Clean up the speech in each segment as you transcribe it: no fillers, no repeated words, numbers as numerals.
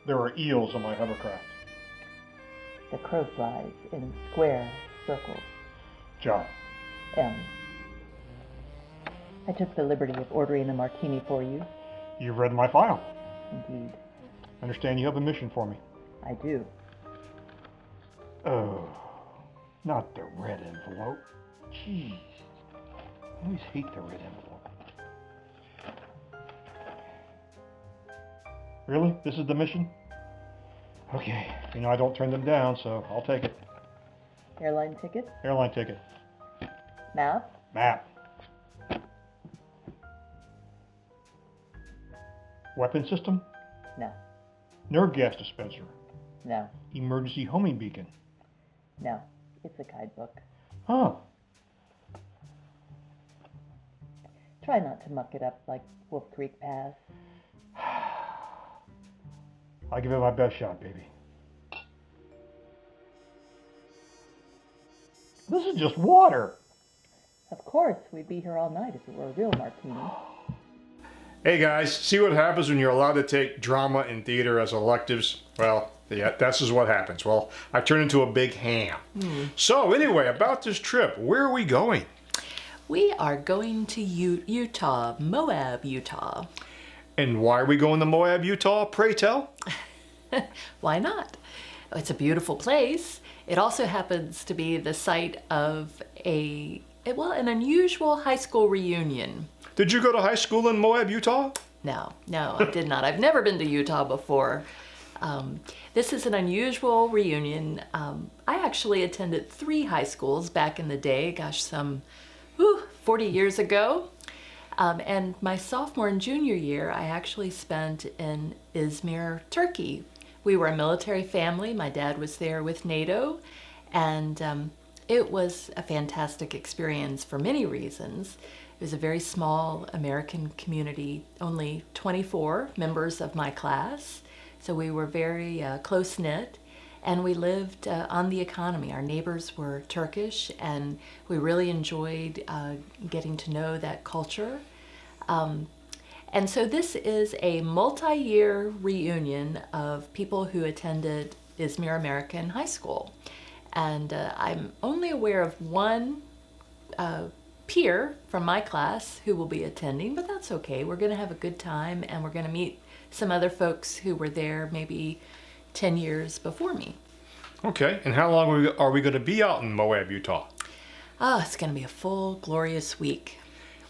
There are eels on my hovercraft. The crow flies in square circles. John. M. I took the liberty of ordering a martini for you. You've read my file. Indeed. Understand you have a mission for me. I do. Oh, not the red envelope. Jeez. I always hate the red envelope. Really? This is the mission? Okay. You know I don't turn them down, so I'll take it. Airline ticket? Airline ticket. Map? Map. Weapon system? No. Nerve gas dispenser. No. Emergency homing beacon. No. It's a guidebook. Huh. Try not to muck it up like Wolf Creek Pass. I'll give it my best shot, baby. This is just water. Of course, we'd be here all night if it were a real martini. Hey guys, see what happens when you're allowed to take drama and theater as electives? Well, yeah, this is what happens. Well, I turn into a big ham. So anyway, about this trip, where are we going? We are going to Utah, Moab, Utah. And why are we going to Moab, Utah, pray tell? Why not? It's a beautiful place. It also happens to be the site of an unusual high school reunion. Did you go to high school in Moab, Utah? No, I did not. I've never been to Utah before. This is an unusual reunion. I actually attended 3 high schools back in the day, gosh, some 40 years ago. And my sophomore and junior year, I actually spent in Izmir, Turkey. We were a military family. My dad was there with NATO, and it was a fantastic experience for many reasons. It was a very small American community, only 24 members of my class. So we were very close-knit, and we lived on the economy. Our neighbors were Turkish, and we really enjoyed getting to know that culture. And so this is a multi-year reunion of people who attended Izmir American High School. And I'm only aware of one peer from my class who will be attending, but that's okay. We're going to have a good time, and we're going to meet some other folks who were there maybe 10 years before me. Okay, and how long are we going to be out in Moab, Utah? It's going to be a full, glorious week.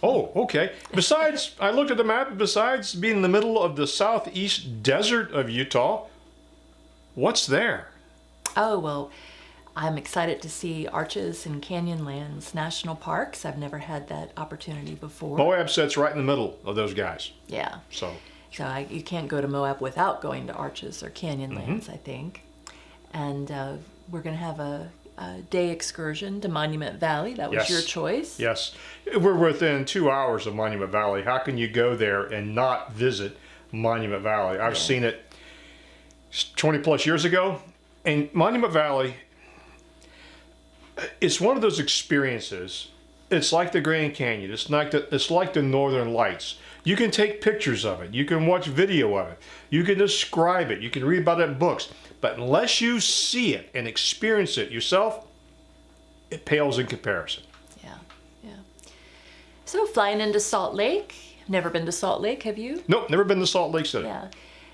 Oh, okay. Besides, I looked at the map, besides being in the middle of the southeast desert of Utah, what's there? Oh, well, I'm excited to see Arches and Canyonlands National Parks. I've never had that opportunity before. Moab sits right in the middle of those guys. Yeah. So you can't go to Moab without going to Arches or Canyonlands, I think. And we're going to have a day excursion to Monument Valley. That was your choice. Yes. We're within 2 hours of Monument Valley. How can you go there and not visit Monument Valley? I've seen it 20 plus years ago. And Monument Valley, it's one of those experiences. It's like the Grand Canyon. It's like the Northern Lights. You can take pictures of it. You can watch video of it. You can describe it. You can read about it in books. But unless you see it and experience it yourself, it pales in comparison. Yeah. So flying into Salt Lake. Never been to Salt Lake, have you? Nope, never been to Salt Lake City. Yeah.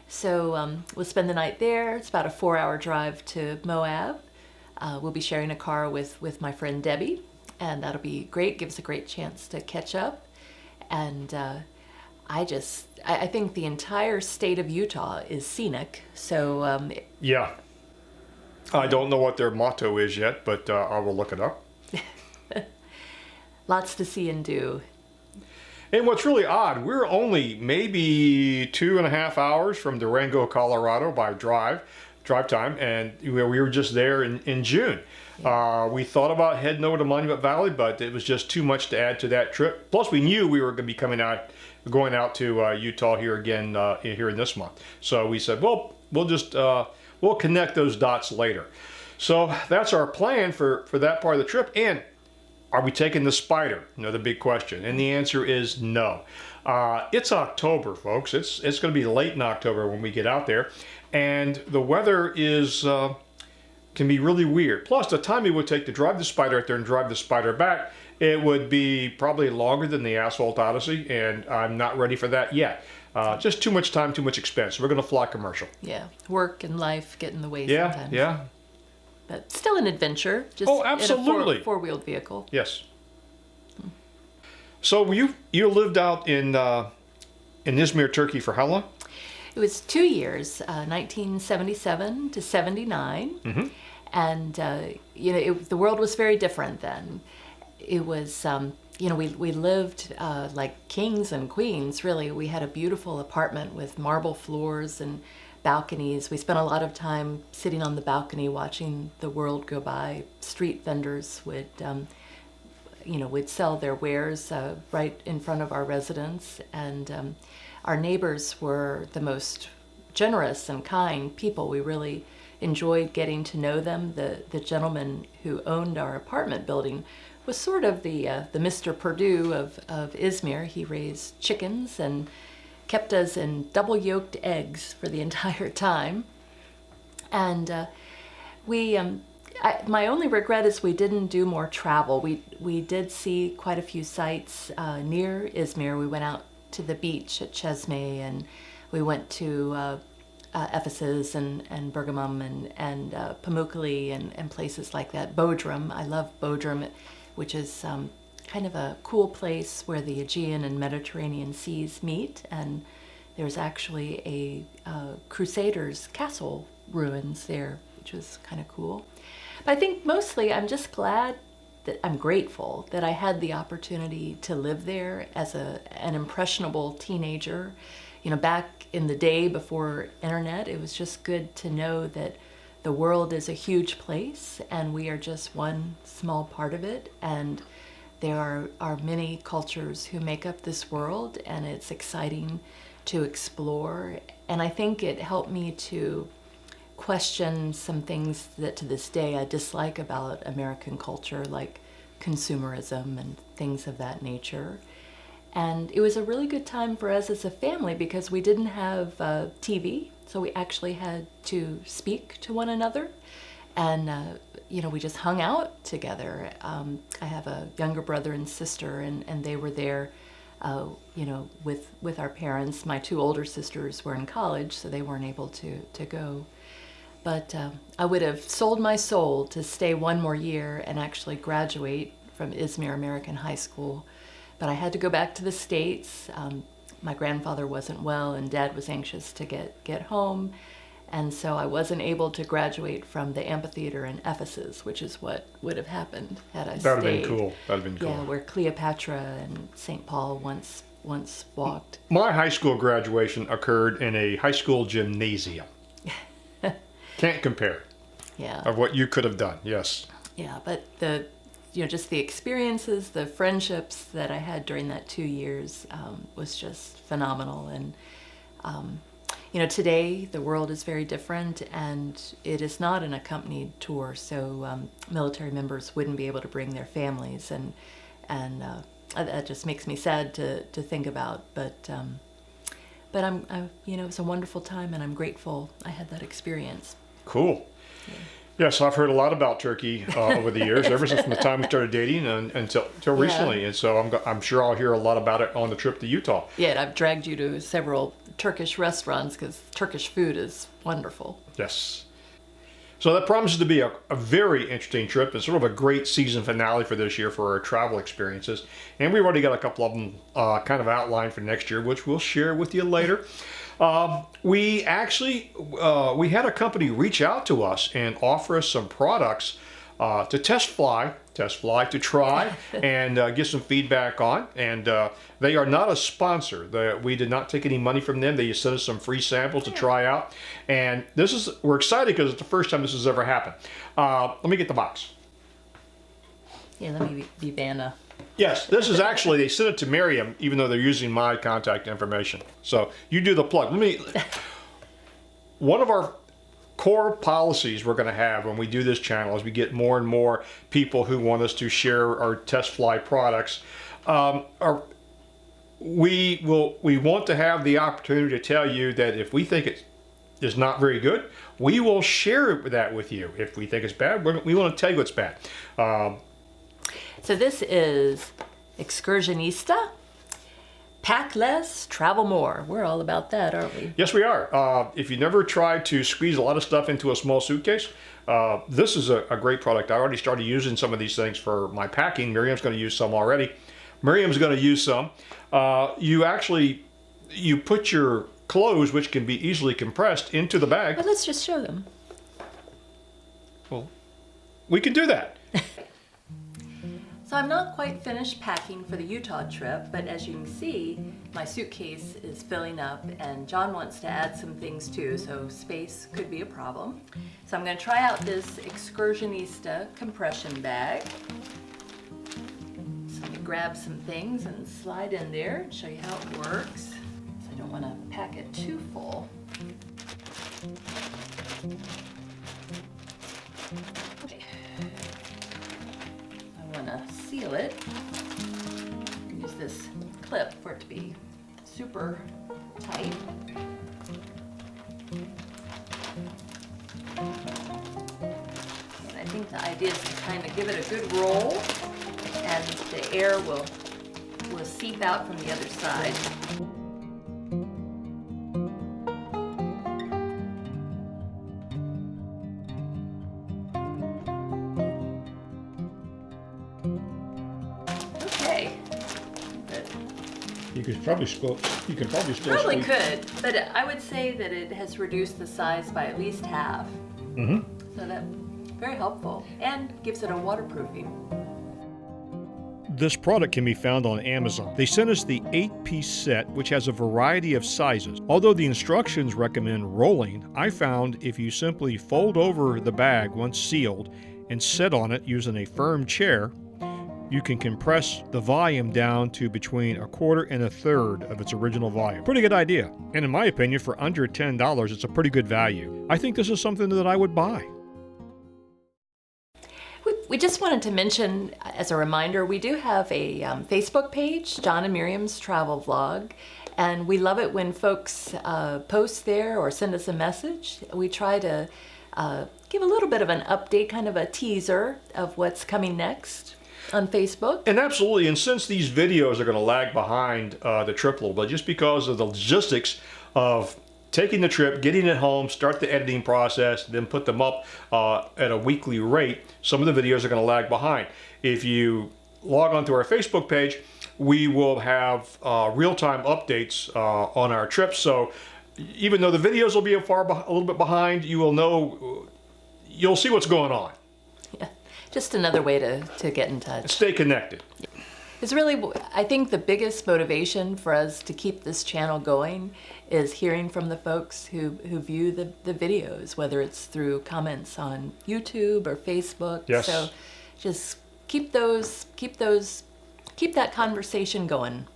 So we'll spend the night there. It's about a 4-hour drive to Moab. We'll be sharing a car with my friend Debbie, and that'll be great. Gives a great chance to catch up. And I think the entire state of Utah is scenic. So Yeah. I don't know what their motto is yet, but I will look it up. lots to see and do. And what's really odd, we're only maybe 2.5 hours from Durango, Colorado by drive time, and we were just there in June. We thought about heading over to Monument Valley, but it was just too much to add to that trip. Plus, we knew we were going to be going out to Utah here again here in this month. So we said, well, we'll connect those dots later. So that's our plan for that part of the trip. And are we taking the Spyder? The big question. And the answer is no. It's October, folks. It's going to be late in October when we get out there, and the weather is can be really weird. Plus, the time it would take to drive the Spyder out there and drive the Spyder back, it would be probably longer than the Asphalt Odyssey, and I'm not ready for that yet. Just too much time, too much expense. We're going to fly commercial. Yeah, work and life get in the way Yeah, sometimes. yeah. But still an adventure. Just Oh, absolutely. In a four-wheeled vehicle. Yes. So you lived out in Izmir, Turkey for how long? It was 2 years, 1977 to 79. Mm-hmm. And, the world was very different then. It was, we lived like kings and queens, really. We had a beautiful apartment with marble floors and balconies. We spent a lot of time sitting on the balcony watching the world go by. Street vendors would sell their wares right in front of our residence. And our neighbors were the most generous and kind people. We really enjoyed getting to know them. The gentleman who owned our apartment building was sort of the Mr. Purdue of Izmir. He raised chickens and kept us in double-yolked eggs for the entire time. And my only regret is we didn't do more travel. We did see quite a few sites near Izmir. We went out to the beach at Chesme, and we went to Ephesus and Bergamum and Pamukkale and places like that. Bodrum, I love Bodrum, which is kind of a cool place where the Aegean and Mediterranean seas meet, and there's actually a Crusaders castle ruins there, which was kind of cool. But I think mostly I'm just glad that I'm grateful that I had the opportunity to live there as an impressionable teenager. Back in the day before internet, it was just good to know that the world is a huge place and we are just one small part of it. And there are many cultures who make up this world, and it's exciting to explore. And I think it helped me to question some things that to this day I dislike about American culture, like consumerism and things of that nature. And it was a really good time for us as a family because we didn't have TV, so we actually had to speak to one another. And, we just hung out together. I have a younger brother and sister, and they were there, with our parents. My two older sisters were in college, so they weren't able to go. But I would have sold my soul to stay one more year and actually graduate from Izmir American High School. But I had to go back to the States. My grandfather wasn't well, and Dad was anxious to get home. And so I wasn't able to graduate from the amphitheater in Ephesus, which is what would have happened had I stayed. That would have been cool. That would have been cool. Yeah, where Cleopatra and St. Paul once walked. My high school graduation occurred in a high school gymnasium. Can't compare. Yeah. Of what you could have done, yes. Yeah, but just the experiences, the friendships that I had during that 2 years was just phenomenal. And, today the world is very different, and it is not an accompanied tour, so military members wouldn't be able to bring their families, and that just makes me sad to think about. But it was a wonderful time, and I'm grateful I had that experience. Cool. Yeah. Yes, I've heard a lot about Turkey over the years, ever since from the time we started dating until recently. And so I'm sure I'll hear a lot about it on the trip to Utah. Yeah, and I've dragged you to several Turkish restaurants because Turkish food is wonderful. Yes. So that promises to be a very interesting trip and sort of a great season finale for this year for our travel experiences. And we've already got a couple of them kind of outlined for next year, which we'll share with you later. We had a company reach out to us and offer us some products to test fly, to try, and get some feedback on. And they are not a sponsor. We did not take any money from them. They just sent us some free samples to try out. And we're excited because it's the first time this has ever happened. Let me get the box. Yeah, let me be Vanna. Yes, this is actually, they sent it to Miriam, even though they're using my contact information. So you do the plug. One of our core policies we're going to have when we do this channel is we get more and more people who want us to share our test fly products. we want to have the opportunity to tell you that if we think it is not very good, we will share that with you. If we think it's bad, we want to tell you it's bad. So this is Excursionista. Pack less, travel more. We're all about that, aren't we? Yes, we are. If you never tried to squeeze a lot of stuff into a small suitcase, this is a great product. I already started using some of these things for my packing. Miriam's going to use some already. Miriam's going to use some. You put your clothes, which can be easily compressed, into the bag. Well, let's just show them. Well, we can do that. So I'm not quite finished packing for the Utah trip, but as you can see, my suitcase is filling up and John wants to add some things too, so space could be a problem. So I'm going to try out this Excursionista compression bag. So I'm going to grab some things and slide in there and show you how it works. So I don't want to pack it too full. Okay. I want to seal it. Use this clip for it to be super tight. And I think the idea is to kind of give it a good roll and the air will seep out from the other side. You could probably still Probably could, but I would say that it has reduced the size by at least half. Mm-hmm. So that's very helpful and gives it a waterproofing. This product can be found on Amazon. They sent us the 8-piece set, which has a variety of sizes. Although the instructions recommend rolling, I found if you simply fold over the bag once sealed and sit on it using a firm chair, you can compress the volume down to between 1/4 and 1/3 of its original volume. Pretty good idea. And in my opinion, for under $10, it's a pretty good value. I think this is something that I would buy. We just wanted to mention, as a reminder, we do have a Facebook page, John and Miriam's Travel Vlog, and we love it when folks post there or send us a message. We try to give a little bit of an update, kind of a teaser of what's coming next on Facebook. And absolutely, and since these videos are going to lag behind the trip a little bit, just because of the logistics of taking the trip, getting it home, start the editing process, then put them up at a weekly rate, some of the videos are going to lag behind. If you log onto our Facebook page, we will have real-time updates on our trips. So even though the videos will be a little bit behind, you will know, you'll see what's going on. Yeah, just another way to get in touch. Stay connected. It's really, I think the biggest motivation for us to keep this channel going is hearing from the folks who view the videos, whether it's through comments on YouTube or Facebook. Yes. So just keep that conversation going.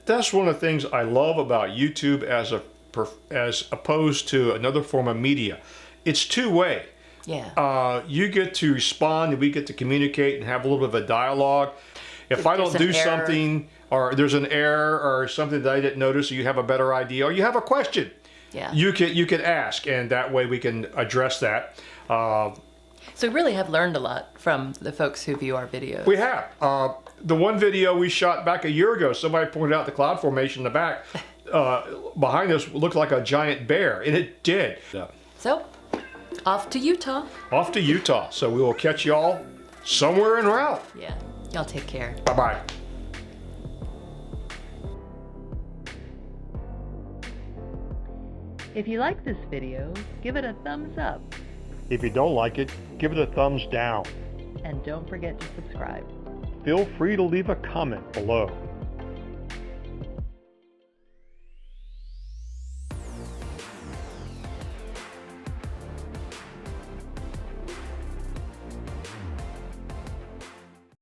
That's one of the things I love about YouTube as opposed to another form of media. It's two-way. Yeah. You get to respond and we get to communicate and have a little bit of a dialogue. If I don't do something, or there's an error or something that I didn't notice, or you have a better idea, or you have a question, Yeah. you can ask, and that way we can address that. So we really have learned a lot from the folks who view our videos. We have. The one video we shot back a year ago, somebody pointed out the cloud formation in the back behind us looked like a giant bear, and it did. So, off to Utah. Off to Utah. So we will catch y'all somewhere en route. Yeah. Y'all take care. Bye-bye. If you like this video, give it a thumbs up If you don't like it, give it a thumbs down. and don't forget to subscribe. Feel free to leave a comment below.